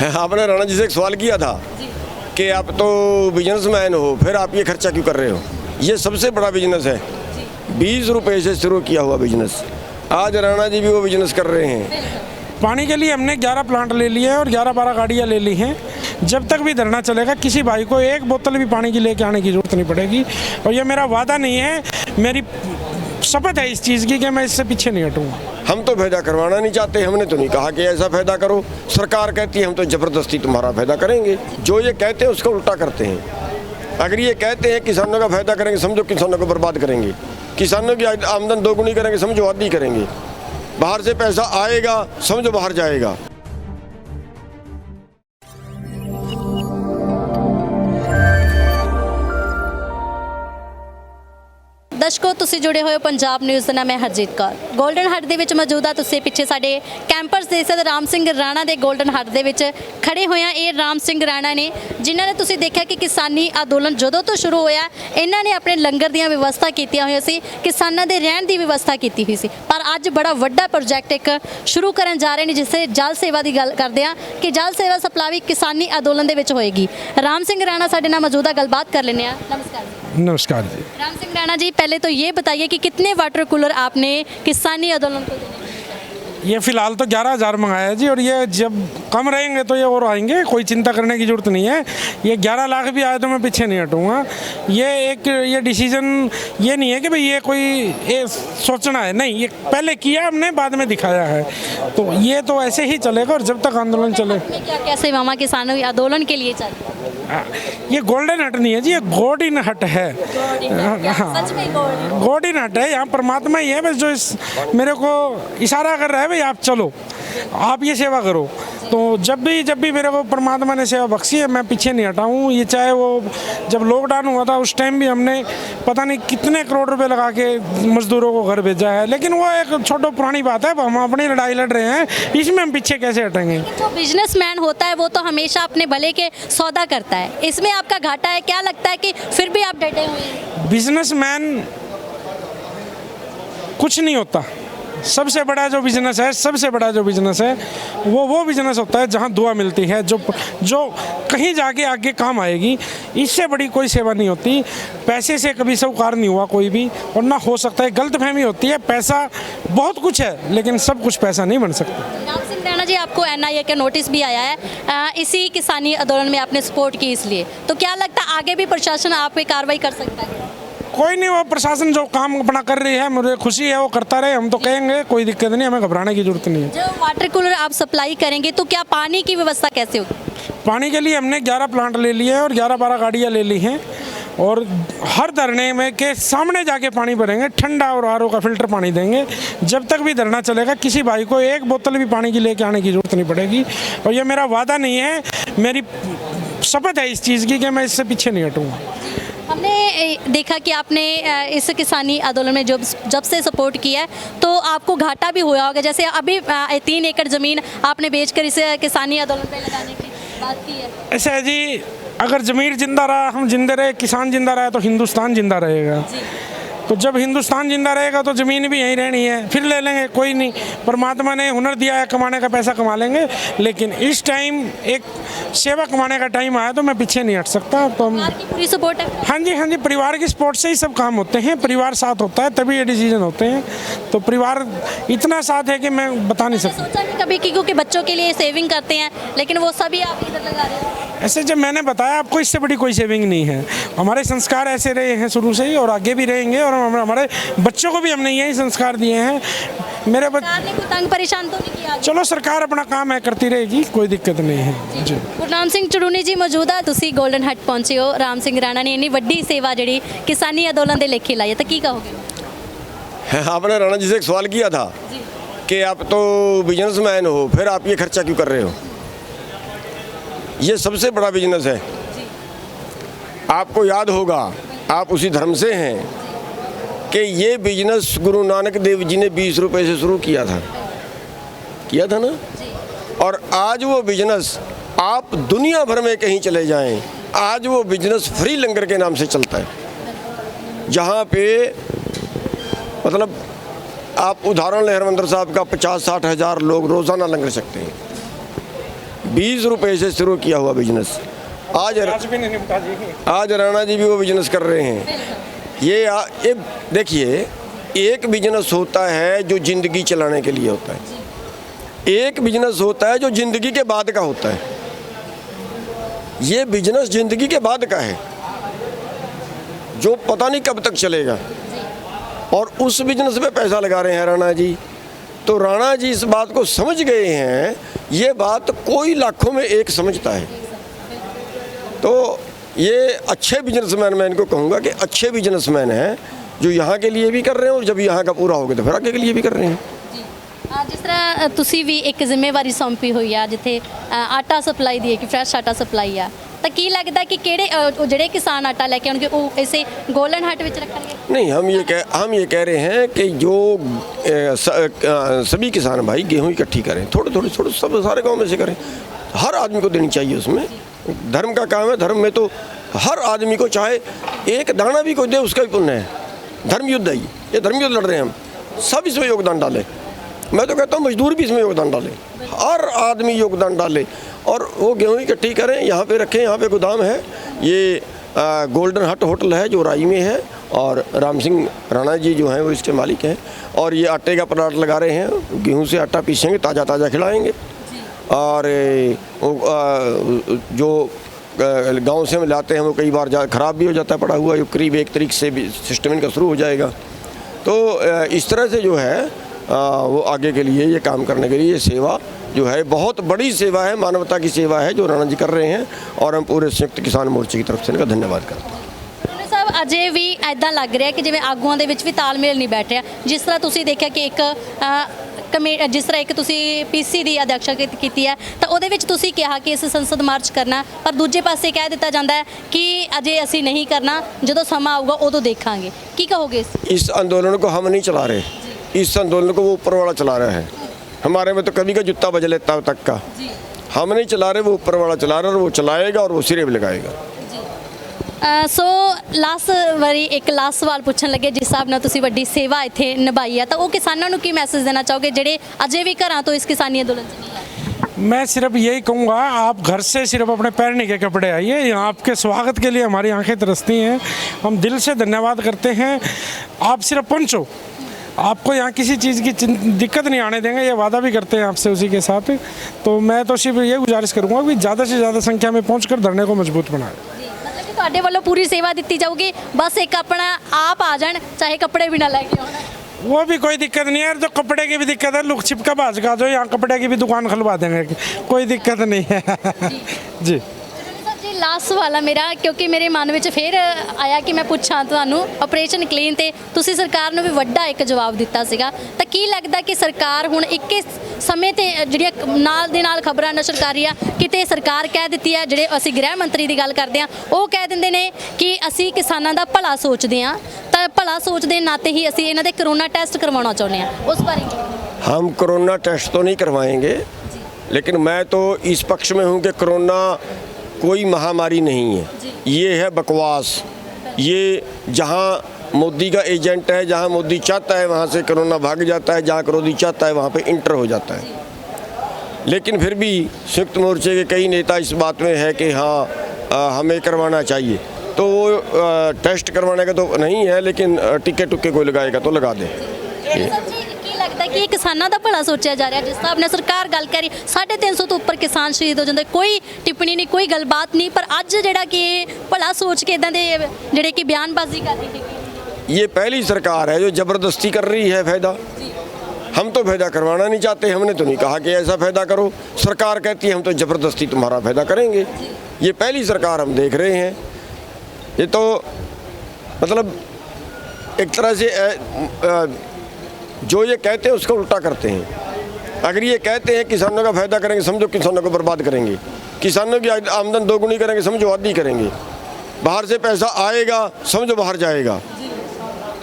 आपने राणा जी से एक सवाल किया था कि आप तो बिजनेसमैन हो, फिर आप ये खर्चा क्यों कर रहे हो। ये सबसे बड़ा बिजनेस है, 20 रुपए से शुरू किया हुआ बिजनेस। आज राणा जी भी वो बिजनेस कर रहे हैं। पानी के लिए हमने 11 प्लांट ले लिए हैं और 11-12 गाड़ियाँ ले ली हैं। जब तक भी धरना चलेगा किसी भाई को एक बोतल भी पानी की लेके आने की ज़रूरत नहीं पड़ेगी। और ये मेरा वादा नहीं है, मेरी शपथ है इस चीज़ की कि मैं इससे पीछे नहीं हटूँगा। हम तो फायदा करवाना नहीं चाहते, हमने तो नहीं कहा कि ऐसा फायदा करो। सरकार कहती है हम तो ज़बरदस्ती तुम्हारा फायदा करेंगे। जो ये कहते हैं उसका उल्टा करते हैं। अगर ये कहते हैं किसानों का फायदा करेंगे, समझो किसानों को बर्बाद करेंगे। किसानों की आमदन दोगुनी करेंगे, समझो आधी करेंगे। बाहर से पैसा आएगा, समझो बाहर जाएगा। दर्शकों, तुसी जुड़े हुए हो पंजाब न्यूज़ ਦੇ ਨਾਲ ਮੈਂ ਹਰਜੀਤ ਕੌਰ। ਗੋਲਡਨ ਹੱਟ ਦੇ ਵਿੱਚ ਮੌਜੂਦ ਆ। ਤੁਸੀਂ ਪਿੱਛੇ ਸਾਡੇ ਕੈਂਪਰਸ ਦੇਖ ਸਕਦੇ ਰਾਮ ਸਿੰਘ ਰਾਣਾ ਦੇ ਗੋਲਡਨ ਹੱਟ ਦੇ ਵਿੱਚ ਖੜੇ ਹੋਏ ਆ। ਇਹ ਰਾਮ ਸਿੰਘ ਰਾਣਾ ਨੇ ਜਿਨ੍ਹਾਂ ਨੇ ਤੁਸੀਂ ਦੇਖਿਆ ਕਿ ਕਿਸਾਨੀ ਅੰਦੋਲਨ ਜਦੋਂ ਤੋਂ ਸ਼ੁਰੂ ਹੋਇਆ ਇਹਨਾਂ ਨੇ ਆਪਣੇ ਲੰਗਰ ਦੀਆਂ ਵਿਵਸਥਾ ਕੀਤੀਆਂ ਹੋਈਆਂ ਸੀ, ਕਿਸਾਨਾਂ ਦੇ ਰਹਿਣ ਦੀ ਵਿਵਸਥਾ ਕੀਤੀ ਹੋਈ ਸੀ। ਪਰ ਅੱਜ ਬੜਾ ਵੱਡਾ ਪ੍ਰੋਜੈਕਟ ਇੱਕ ਸ਼ੁਰੂ ਕਰਨ ਜਾ ਰਹੇ ਨੇ, ਜਿਸੇ ਜਲ ਸੇਵਾ ਦੀ ਗੱਲ ਕਰਦੇ ਆ ਕਿ ਜਲ ਸੇਵਾ ਸਪਲਾਈ ਕਿਸਾਨੀ ਅੰਦੋਲਨ ਦੇ ਵਿੱਚ ਹੋਏਗੀ। राम सिंह राणा साढ़े नाल मौजूद है, गलबात कर लेने। नमस्कार जी। नमस्कार जी। राम सिंह राणा जी, पहले तो ये बताइए कि कितने वाटर कूलर आपने किसानी आंदोलन को देने? ये फ़िलहाल तो 11,000 मंगाया है जी, और ये जब कम रहेंगे तो ये और आएंगे, कोई चिंता करने की ज़रूरत नहीं है। ये 11 लाख भी आए तो मैं पीछे नहीं हटूँगा। ये डिसीज़न ये नहीं है कि भाई ये कोई ये सोचना है, नहीं, ये पहले किया हमने, बाद में दिखाया है। तो ये तो ऐसे ही चलेगा और जब तक आंदोलन चले। क्या क्या सेवाएं किसानों आंदोलन के लिए चाहिए? ये गोल्डन हट नहीं है जी, ये गोल्डन हट है। सच में गोल्डन हट है। यहाँ परमात्मा ही है बस, जो मेरे को इशारा कर रहा है भाई आप चलो, आप ये सेवा करो। तो जब भी मेरे को परमात्मा ने सेवा बख्शी है, मैं पीछे नहीं हटा हूँ। ये चाहे वो जब लॉकडाउन हुआ था उस टाइम भी हमने पता नहीं कितने करोड़ रुपए लगा के मजदूरों को घर भेजा है, लेकिन वो एक छोटो पुरानी बात है। हम अपनी लड़ाई लड़ रहे हैं, इसमें हम पीछे कैसे हटेंगे। जो बिजनेसमैन होता है वो तो हमेशा अपने भले के सौदा करता है, इसमें आपका घाटा है। क्या लगता है कि फिर भी आप डटे हुए हैं? बिजनेसमैन कुछ नहीं होता। सबसे बड़ा जो बिजनेस है, सबसे बड़ा जो बिजनेस है वो बिजनेस होता है जहाँ दुआ मिलती है, जो कहीं जाके आगे काम आएगी। इससे बड़ी कोई सेवा नहीं होती। पैसे से कभी साहूकार नहीं हुआ कोई भी, और ना हो सकता है। गलतफहमी होती है, पैसा बहुत कुछ है लेकिन सब कुछ पैसा नहीं बन सकता। राम सिंह राणा जी, आपको NIA का नोटिस भी आया है, इसी किसानी आंदोलन में आपने सपोर्ट की, इसलिए तो क्या लगता है आगे भी प्रशासन आप पे कार्रवाई कर सकता है? कोई नहीं, वो प्रशासन जो काम अपना कर रही है, मुझे खुशी है, वो करता रहे। हम तो कहेंगे कोई दिक्कत नहीं, हमें घबराने की जरूरत नहीं है। जो वाटर कूलर आप सप्लाई करेंगे तो क्या पानी की व्यवस्था कैसे होगी? पानी के लिए हमने 11 प्लांट ले लिए हैं और 11-12 गाड़ियाँ ले ली हैं, और हर धरने में के सामने जाके पानी भरेंगे, ठंडा और RO का फिल्टर पानी देंगे। जब तक भी धरना चलेगा किसी भाई को एक बोतल भी पानी की लेके आने की ज़रूरत नहीं पड़ेगी। और ये मेरा वादा नहीं है, मेरी शपथ है इस चीज़ की कि मैं इससे पीछे नहीं हटूँगा। हमने देखा कि आपने इस किसानी आंदोलन में जब से सपोर्ट किया है तो आपको घाटा भी हुआ होगा। जैसे अभी 3 एकड़ ज़मीन आपने बेचकर इसे किसानी आंदोलन पे लगाने की बात की है। ऐसा है जी, अगर ज़मीर जिंदा रहा, हम जिंदे रहे, किसान जिंदा रहा, तो हिंदुस्तान जिंदा रहेगा। तो जब हिंदुस्तान जिंदा रहेगा तो ज़मीन भी यहीं रहनी है, फिर ले लेंगे, कोई नहीं। परमात्मा ने हुनर दिया है, कमाने का पैसा कमा लेंगे। लेकिन इस टाइम एक सेवा कमाने का टाइम आया तो मैं पीछे नहीं हट सकता। तो हम की पूरी सपोर्ट है। हाँ जी, परिवार की सपोर्ट से ही सब काम होते हैं। परिवार साथ होता है तभी ये डिसीजन होते हैं। तो परिवार इतना साथ है कि मैं बता नहीं सकता। सोचा नहीं कभी कि क्योंकि बच्चों के लिए सेविंग करते हैं, लेकिन वो सभी आप इधर लगा रहे हो। ऐसे जब मैंने बताया आपको, इससे बड़ी कोई सेविंग नहीं है। हमारे संस्कार ऐसे रहे हैं शुरू से ही, और आगे भी रहेंगे। और हमारे बच्चों को भी हमने यही संस्कार दिए हैं। मेरे सरकार ने कोई तंग परेशान तो नहीं किया? चलो, सरकार अपना काम है करती रहेगी, कोई दिक्कत नहीं है जी। गुरनाम सिंह चड़ूनी जी मौजूद है, तुसी गोल्डन हट पहुंचे हो। राम सिंह राणा ने इन्नी वड्डी सेवा जी किसानी आंदोलन के लेखे लाई है, तो की कहोगे? आपने राणा जी से एक सवाल किया था कि आप तो बिजनेसमैन हो, फिर आप ये खर्चा क्यों कर रहे हो। ये सबसे बड़ा बिजनेस है। आपको याद होगा, आप उसी धर्म से हैं, कि ये बिजनेस गुरु नानक देव जी ने 20 रुपए से शुरू किया था ना। और आज वो बिजनेस आप दुनिया भर में कहीं चले जाएं, आज वो बिजनेस फ्री लंगर के नाम से चलता है। जहाँ पे मतलब आप उदाहरण लें, हरमंदिर साहब का 50-60 हज़ार लोग रोज़ाना लंगर सकते हैं। 20 रुपए से शुरू किया हुआ बिजनेस आज भी नहीं निपटा जी। आज राणा जी भी वो बिजनेस कर रहे हैं। ये देखिए, एक बिजनेस होता है जो ज़िंदगी चलाने के लिए होता है, एक बिजनेस होता है जो ज़िंदगी के बाद का होता है। ये बिजनेस ज़िंदगी के बाद का है जो पता नहीं कब तक चलेगा, और उस बिजनेस में पैसा लगा रहे हैं राणा जी। तो राणा जी इस बात को समझ गए हैं, ये बात कोई लाखों में एक समझता है। तो ये अच्छे बिजनेसमैन, मैं इनको कहूँगा कि अच्छे बिजनेसमैन हैं जो यहाँ के लिए भी कर रहे हैं, और जब यहाँ का पूरा हो गया तो फिर आगे के लिए भी कर रहे हैं। ਜਿਸ ਤਰ੍ਹਾਂ ਤੁਸੀਂ ਵੀ ਇੱਕ ਜ਼ਿੰਮੇਵਾਰੀ ਸੌਂਪੀ ਹੋਈ ਆ, ਜਿੱਥੇ ਆਟਾ ਸਪਲਾਈ ਦੀ ਹੈ ਕਿ ਫਰੈਸ਼ ਆਟਾ ਸਪਲਾਈ ਆ, ਤਾਂ ਕੀ ਲੱਗਦਾ ਕਿ ਕਿਹੜੇ ਜਿਹੜੇ ਕਿਸਾਨ ਆਟਾ ਲੈ ਕੇ ਆਉਣਗੇ ਉਹ ਇਸੇ ਗੋਲਡਨ ਹਟ ਵਿੱਚ ਰੱਖਣਗੇ? नहीं, हम ये कह रहे हैं कि जो सभी किसान भाई गेहूँ इकट्ठी करें, थोड़े सब सारे गांव में से करें। हर आदमी को देनी चाहिए, उसमें धर्म का काम है। धर्म में तो हर आदमी को चाहे एक दाना भी कोई दे उसका भी पुण्य है। धर्म युद्ध है ये धर्म युद्ध लड़ रहे हैं हम, सब इसमें योगदान डालें। मैं तो कहता हूँ मजदूर भी इसमें योगदान डालें, हर आदमी योगदान डाले और वो गेहूँ इकट्ठी करें, यहाँ पे रखें। यहाँ पे गोदाम है, ये गोल्डन हट होटल है जो राई में है, और राम सिंह राणा जी जो हैं वो इसके मालिक हैं। और ये आटे का प्लांट लगा रहे हैं, गेहूँ से आटा पीसेंगे, ताज़ा खिलाएंगे। और जो गांव से हम लाते हैं वो कई बार ख़राब भी हो जाता है पड़ा हुआ, जो करीब 1 तारीख से भी सिस्टम इनका शुरू हो जाएगा। तो इस तरह से जो है वो आगे के लिए ये काम करने के लिए ये सेवा जो है बहुत बड़ी सेवा है, मानवता की सेवा है जो राणा जी कर रहे हैं, और हम पूरे संयुक्त किसान मोर्चे की तरफ से इनका धन्यवाद करते हैं। ਸਾਹਿਬ ਅਜੇ ਵੀ ਐਦਾਂ ਲੱਗ ਰਿਹਾ ਕਿ ਜਿਵੇਂ ਆਗੂਆਂ ਦੇ ਵਿੱਚ ਵੀ ਤਾਲਮੇਲ ਨਹੀਂ ਬੈਠ ਰਿਹਾ। ਜਿਸ ਤਰ੍ਹਾਂ ਤੁਸੀਂ ਦੇਖਿਆ ਕਿ ਜਿਸ ਤਰ੍ਹਾਂ ਇੱਕ ਤੁਸੀਂ ਪੀਸੀ ਦੀ ਅਧਿਕਸ਼ਤਾ ਕੀਤੀ ਹੈ, ਤਾਂ ਉਹਦੇ ਵਿੱਚ ਤੁਸੀਂ ਕਿਹਾ ਕਿ ਇਸ ਸੰਸਦ ਮਾਰਚ ਕਰਨਾ, ਪਰ ਦੂਜੇ ਪਾਸੇ ਕਹਿ ਦਿੱਤਾ ਜਾਂਦਾ ਹੈ ਕਿ ਅਜੇ ਅਸੀਂ ਨਹੀਂ ਕਰਨਾ, ਜਦੋਂ ਸਮਾਂ ਆਊਗਾ ਉਦੋਂ ਦੇਖਾਂਗੇ। ਕੀ ਕਹੋਗੇ? इस आंदोलन को हम नहीं चला रहे, इस आंदोलन को वो ऊपर वाला चला रहा है। हमारे में तो कभी का जूता बज लेता तक का, हम नहीं चला रहे, वो ऊपर वाला चला रहा है, और वो चलाएगा और वो सिरे भी लगाएगा। ਸੋ ਲਾਸਟ ਵਾਰੀ ਇੱਕ ਲਾਸਟ ਸਵਾਲ ਪੁੱਛਣ ਲੱਗੇ, ਜਿਸ ਹਿਸਾਬ ਨਾਲ ਤੁਸੀਂ ਵੱਡੀ ਸੇਵਾ ਇੱਥੇ ਨਿਭਾਈ ਆ, ਤਾਂ ਉਹ ਕਿਸਾਨਾਂ ਨੂੰ ਕੀ ਮੈਸੇਜ ਦੇਣਾ ਚਾਹੋਗੇ ਜਿਹੜੇ ਅਜੇ ਵੀ ਘਰਾਂ ਤੋਂ ਇਸ ਕਿਸਾਨੀ ਅੰਦੋਲਨ 'ਚ ਨਹੀਂ ਆਏ? मैं सिर्फ यही कहूँगा, आप घर से सिर्फ अपने पहनने के कपड़े आइए, यहाँ आपके स्वागत के लिए हमारी आंखें तरसती हैं। हम दिल से धन्यवाद करते हैं। आप सिर्फ पहुँचो, आपको यहाँ किसी चीज़ की दिक्कत नहीं आने देंगे, ये वादा भी करते हैं आपसे उसी के साथ। तो मैं तो सिर्फ ये गुजारिश करूँगा कि ज़्यादा से ज़्यादा संख्या में पहुँच कर धरने को मजबूत बनाएं। ਮਤਲਬ ਕਿ ਤੁਹਾਡੇ ਵੱਲੋਂ ਪੂਰੀ ਸੇਵਾ ਦਿੱਤੀ ਜਾਊਗੀ, ਬਸ ਇੱਕ ਆਪਣਾ ਆਪ ਆ ਜਾਣ, ਚਾਹੇ ਕੱਪੜੇ ਵੀ ਨਾ ਲੈ ਕੇ ਆਉਣ। वो भी कोई दिक्कत नहीं है, तो कपड़े की भी दिक्कत है, लुक छिप का भाज का दो, यहाँ कपड़े की भी दुकान खुलवा देंगे, कोई दिक्कत नहीं है। जी ਜੀ ਲਾਸਟ ਸਵਾਲ ਆ ਮੇਰਾ, ਕਿਉਂਕਿ ਮੇਰੇ ਮਨ ਵਿੱਚ ਫਿਰ ਆਇਆ ਕਿ ਮੈਂ ਪੁੱਛਾਂ ਤੁਹਾਨੂੰ, ਆਪਰੇਸ਼ਨ ਕਲੀਨ ਤੇ ਤੁਸੀਂ ਸਰਕਾਰ ਨੂੰ ਵੀ ਵੱਡਾ ਇੱਕ ਜਵਾਬ ਦਿੱਤਾ ਸੀਗਾ, ਤਾਂ ਕੀ ਲੱਗਦਾ ਕਿ ਸਰਕਾਰ ਹੁਣ ਇੱਕੇ ਸਮੇਂ ਤੇ ਜਿਹੜੀਆਂ ਨਾਲ ਦੇ ਨਾਲ ਖਬਰਾਂ ਨਸ਼ਰ ਕਰ ਰਹੀ ਆ, ਕਿਤੇ ਸਰਕਾਰ ਕਹਿ ਦਿੱਤੀ ਹੈ, ਜਿਹੜੇ ਅਸੀਂ ਗ੍ਰਹਿ ਮੰਤਰੀ ਦੀ ਗੱਲ ਕਰਦੇ ਆ, ਉਹ ਕਹਿ ਦਿੰਦੇ ਨੇ ਕਿ ਅਸੀਂ ਕਿਸਾਨਾਂ ਦਾ ਭਲਾ ਸੋਚਦੇ ਆ, ਤਾਂ ਭਲਾ ਸੋਚਦੇ ਨਾਤੇ ਹੀ ਅਸੀਂ ਇਹਨਾਂ ਦੇ ਕਰੋਨਾ ਟੈਸਟ ਕਰਵਾਉਣਾ ਚਾਹੁੰਦੇ ਆ, ਉਸ ਬਾਰੇ? हम कोरोना टेस्ट तो नहीं करवाएंगे, लेकिन मैं तो इस पक्ष में हूँ कि कोरोना कोई महामारी नहीं है, ये है बकवास। ये जहाँ मोदी का एजेंट है, जहाँ मोदी चाहता है वहाँ से कोरोना भाग जाता है, जहाँ मोदी चाहता है वहाँ पे इंटर हो जाता है। लेकिन फिर भी संयुक्त मोर्चे के कई नेता इस बात में है कि हाँ हमें करवाना चाहिए, तो वो टेस्ट करवाने का तो नहीं है, लेकिन टिक्के टुक्के कोई लगाएगा तो लगा दे। ਕੀ ਲੱਗਦਾ ਕਿ ਇਹ ਕਿਸਾਨਾਂ ਦਾ ਭਲਾ ਸੋਚਿਆ ਜਾ ਰਿਹਾ? ਜਿਸ ਹਿਸਾਬ ਨਾਲ ਸਰਕਾਰ ਗੱਲ ਕਰ ਰਹੀ 350 ਤੋਂ ਉੱਪਰ ਕਿਸਾਨ ਸ਼ਹੀਦ ਹੋ ਜਾਂਦੇ, ਕੋਈ ਟਿੱਪਣੀ ਨਹੀਂ, ਕੋਈ ਗੱਲਬਾਤ ਨਹੀਂ, ਪਰ ਅੱਜ ਜਿਹੜਾ ਕਿ ਇਹ ਭਲਾ ਸੋਚ ਕੇ ਇਦਾਂ ਦੇ ਜਿਹੜੇ ਕਿ ਬਿਆਨਬਾਜ਼ੀ ਕਰ ਰਹੀ ਹੈ। ये पहली सरकार है जो ज़बरदस्ती कर रही है फ़ायदा। हम तो फ़ायदा करवाना नहीं चाहते, हमने तो नहीं कहा कि ऐसा फ़ायदा करो, सरकार कहती है हम तो ज़बरदस्ती तुम्हारा फ़ायदा करेंगे। ये पहली सरकार हम देख रहे हैं। ये तो मतलब एक तरह से जो ये कहते हैं उसका उल्टा करते हैं। अगर ये कहते हैं किसानों का फ़ायदा करेंगे, समझो किसानों को बर्बाद करेंगे, किसानों की आमदन दोगुनी करेंगे, समझो आधी करेंगे, बाहर से पैसा आएगा, समझो बाहर जाएगा।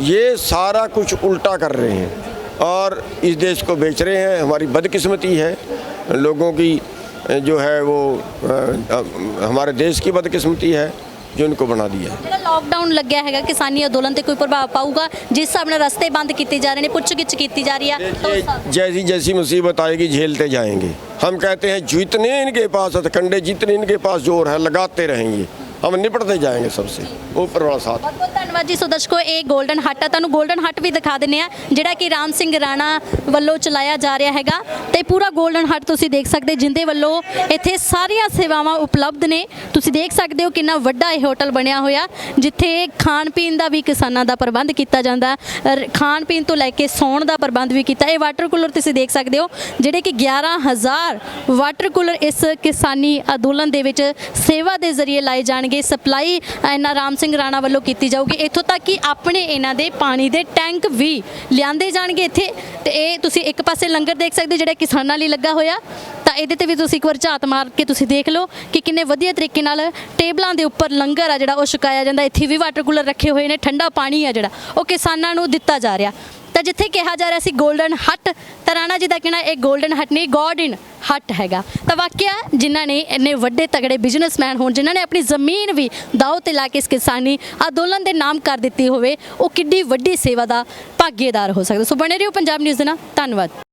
ये सारा कुछ उल्टा कर रहे हैं और इस देश को बेच रहे हैं। हमारी बदकिस्मती है, लोगों की जो है वो हमारे देश की बदकिस्मती है जो इनको बना दिया है। ਜਿਹੜਾ ਲਾਕਡਾਊਨ ਲੱਗਿਆ ਹੈਗਾ ਕਿਸਾਨੀ ਅੰਦੋਲਨ ਤੇ ਕੋਈ ਪ੍ਰਭਾਵ ਪਾਊਗਾ ਜਿਸ ਹਿਸਾਬ ਨਾਲ ਰਸਤੇ ਬੰਦ ਕੀਤੇ ਜਾ ਰਹੇ ਨੇ ਪੁੱਛਗਿੱਛ ਕੀਤੀ ਜਾ ਰਹੀ ਆ ਤਾਂ ਉਸ ਹਿਸਾਬ ਨਾਲ। जैसी जैसी मुसीबत आएगी झेलते जाएंगे। हम कहते हैं जितने इनके पास हथकंडे जितने इनके पास जोर है लगाते रहेंगे, हम निपटते जाएंगे सबसे, ऊपर वाला साथ। ਬਹੁਤ ਬਹੁਤ ਧੰਨਵਾਦ ਜੀ। ਸੋ ਦਰਸ਼ਕੋ ਇਹ 골ਡਨ ਹੱਟ ਆ, ਤੁਹਾਨੂੰ 골ਡਨ ਹੱਟ ਵੀ ਦਿਖਾ ਦਿੰਨੇ ਆ ਜਿਹੜਾ ਕਿ ਰਾਮ ਸਿੰਘ ਰਾਣਾ ਵੱਲੋਂ ਚਲਾਇਆ ਜਾ ਰਿਹਾ ਹੈਗਾ ਤੇ ਪੂਰਾ 골ਡਨ ਹੱਟ ਤੁਸੀਂ ਦੇਖ ਸਕਦੇ ਜਿੰਦੇ ਵੱਲੋਂ ਇੱਥੇ ਸਾਰੀਆਂ ਸੇਵਾਵਾਂ ਉਪਲਬਧ ਨੇ। ਤੁਸੀਂ ਦੇਖ ਸਕਦੇ ਹੋ ਕਿੰਨਾ ਵੱਡਾ ਇਹ ਹੋਟਲ ਬਣਿਆ ਹੋਇਆ ਜਿੱਥੇ ਖਾਣ ਪੀਣ ਦਾ ਵੀ ਕਿਸਾਨਾਂ ਦਾ ਪ੍ਰਬੰਧ ਕੀਤਾ ਜਾਂਦਾ, ਖਾਣ ਪੀਣ ਤੋਂ ਲੈ ਕੇ ਸੌਣ ਦਾ ਪ੍ਰਬੰਧ ਵੀ ਕੀਤਾ। ਇਹ ਵਾਟਰ ਕੂਲਰ ਤੁਸੀਂ ਦੇਖ ਸਕਦੇ ਹੋ ਜਿਹੜੇ ਕਿ 11,000 ਵਾਟਰ ਕੂਲਰ ਇਸ ਕਿਸਾਨੀ ਅੰਦੋਲਨ ਦੇ ਵਿੱਚ ਸੇਵਾ ਦੇ ਜ਼ਰੀਏ ਲਾਏ ਜਾਣਗੇ। ਸਪਲਾਈ ਇਹਨਾਂ ਰਾਮ ਸਿੰਘ ਰਾਣਾ ਵੱਲੋਂ ਕੀਤੀ ਜਾਊਗੀ, ਇੱਥੋਂ ਤੱਕ ਕਿ ਆਪਣੇ ਇਹਨਾਂ ਦੇ ਪਾਣੀ ਦੇ ਟੈਂਕ ਵੀ ਲਿਆਂਦੇ ਜਾਣਗੇ ਇੱਥੇ। ਤੇ ਇਹ ਤੁਸੀਂ ਇੱਕ ਪਾਸੇ ਲੰਗਰ ਦੇਖ ਸਕਦੇ ਜਿਹੜਾ ਕਿਸਾਨਾਂ ਲਈ ਲੱਗਾ ਹੋਇਆ, ਤਾਂ ਇਹਦੇ ਤੇ ਵੀ ਤੁਸੀਂ ਇੱਕ ਵਾਰ ਝਾਤ ਮਾਰ ਕੇ ਤੁਸੀਂ ਦੇਖ ਲਓ ਕਿ ਕਿੰਨੇ ਵਧੀਆ ਤਰੀਕੇ ਨਾਲ ਟੇਬਲਾਂ ਦੇ ਉੱਪਰ ਲੰਗਰ ਆ ਜਿਹੜਾ ਉਹ ਛਕਾਇਆ ਜਾਂਦਾ। ਇੱਥੇ ਵੀ ਵਾਟਰ ਕੂਲਰ ਰੱਖੇ ਹੋਏ ਨੇ, ਠੰਡਾ ਪਾਣੀ ਆ ਜਿਹੜਾ ਉਹ ਕਿਸਾਨਾਂ ਨੂੰ ਦਿੱਤਾ ਜਾ ਰਿਹਾ। ਤਾਂ ਜਿੱਥੇ ਕਿਹਾ ਜਾ ਰਿਹਾ ਸੀ 골ਡਨ ਹੱਟ, ਤਾਂ ਰਾਣਾ ਜੀ ਦਾ ਕਹਿਣਾ ਇਹ 골ਡਨ ਹੱਟ ਨਹੀਂ ਗੋਲਡਨ ਹੱਟ ਹੈਗਾ। ਤਾਂ ਵਾਕਿਆ ਜਿਨ੍ਹਾਂ ਨੇ ਇੰਨੇ ਵੱਡੇ ਤਗੜੇ ਬਿਜ਼ਨਸਮੈਨ ਹੋਣ, ਜਿਨ੍ਹਾਂ ਨੇ ਆਪਣੀ ਜ਼ਮੀਨ ਵੀ ਦਾਅ ਤੇ ਲਾ ਕੇ ਇਸ ਕਿਸਾਨੀ ਅੰਦੋਲਨ ਦੇ ਨਾਮ ਕਰ ਦਿੱਤੀ ਹੋਵੇ, ਉਹ ਕਿੱਡੀ ਵੱਡੀ ਸੇਵਾ ਦਾ ਭਾਗੀਦਾਰ ਹੋ ਸਕਦਾ। ਸੋ ਬਣੇ ਰਹੋ ਪੰਜਾਬ ਨਿਊਜ਼ ਦੇ ਨਾਲ। ਧੰਨਵਾਦ।